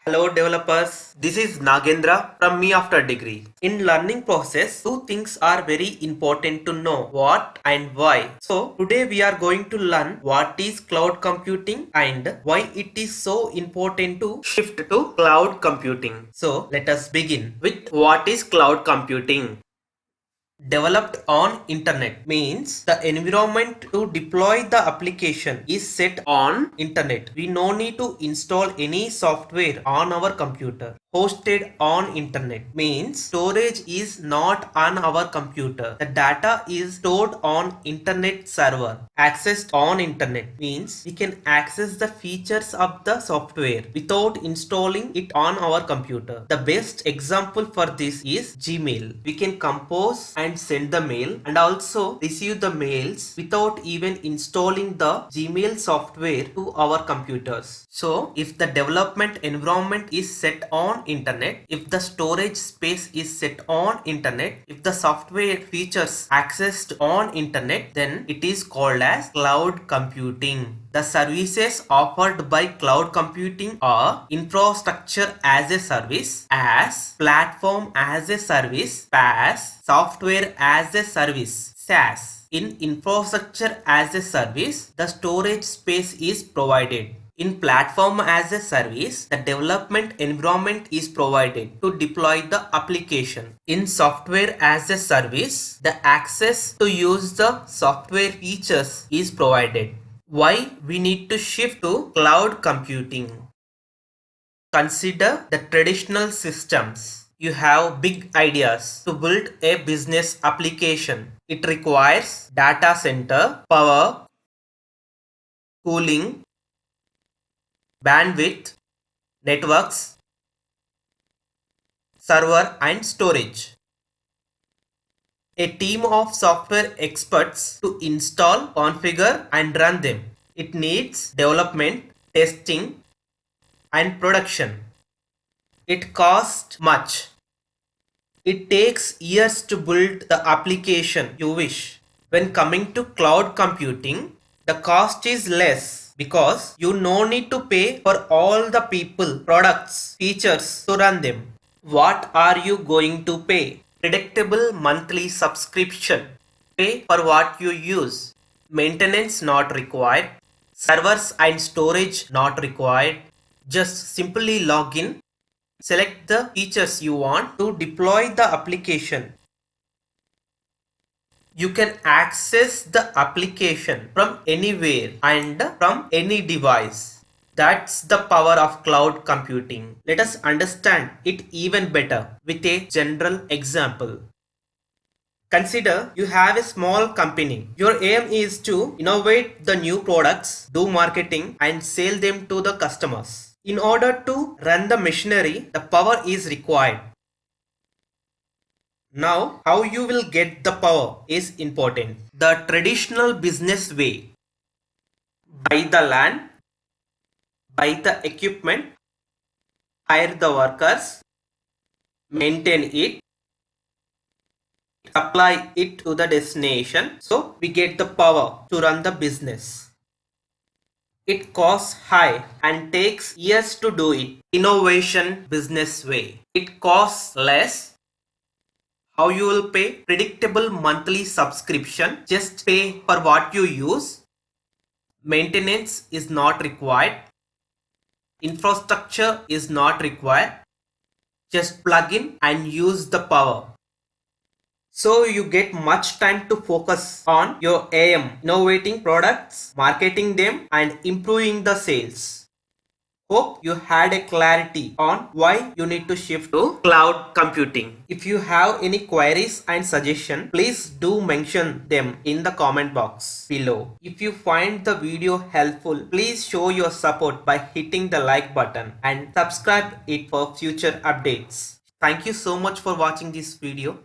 Hello developers, this is Nagendra from Me After Degree. In learning process, two things are very important to know, what and why. So today we are going to learn what is cloud computing and why it is so important to shift to cloud computing. So let us begin with what is cloud computing. Developed on internet means the environment to deploy the application is set on internet. We no need to install any software on our computer. Hosted on internet means storage is not on our computer. The data is stored on internet server. Accessed on internet means we can access the features of the software without installing it on our computer. The best example for this is Gmail. We can compose and send the mail and also receive the mails without even installing the Gmail software to our computers. So if the development environment is set on internet, if the storage space is set on internet, if the software features accessed on internet, then it is called as cloud computing. The services offered by cloud computing are infrastructure as a service, IaaS, platform as a service, PAAS, software as a service, SaaS. In infrastructure as a service, the storage space is provided. In platform as a service, the development environment is provided to deploy the application. In software as a service, the access to use the software features is provided. Why we need to shift to cloud computing? Consider the traditional systems. You have big ideas to build a business application. It requires data center, power, cooling, bandwidth, networks, server and storage. A team of software experts to install, configure and run them. It needs development, testing and production. It costs much. It takes years to build the application you wish. When coming to cloud computing, the cost is less because you no need to pay for all the people, products, features to run them. What are you going to pay? Predictable monthly subscription. Pay for what you use. Maintenance not required. Servers and storage not required. Just simply log in, select the features you want to deploy the application. You can access the application from anywhere and from any device. That's the power of cloud computing. Let us understand it even better with a general example. Consider you have a small company. Your aim is to innovate the new products, do marketing and sell them to the customers. In order to run the machinery, the power is required. Now, how you will get the power is important. The traditional business way: buy the land, buy the equipment, hire the workers, maintain it, apply it to the destination. So we get the power to run the business. It costs high and takes years to do it. Innovation business way. It costs less. How you will pay? Predictable monthly subscription. Just pay for what you use. Maintenance is not required. Infrastructure is not required. Just plug in and use the power. So you get much time to focus on your aim, innovating products, marketing them and improving the sales. Hope you had a clarity on why you need to shift to cloud computing. If you have any queries and suggestions, please do mention them in the comment box below. If you find the video helpful, please show your support by hitting the like button and subscribe it for future updates. Thank you so much for watching this video.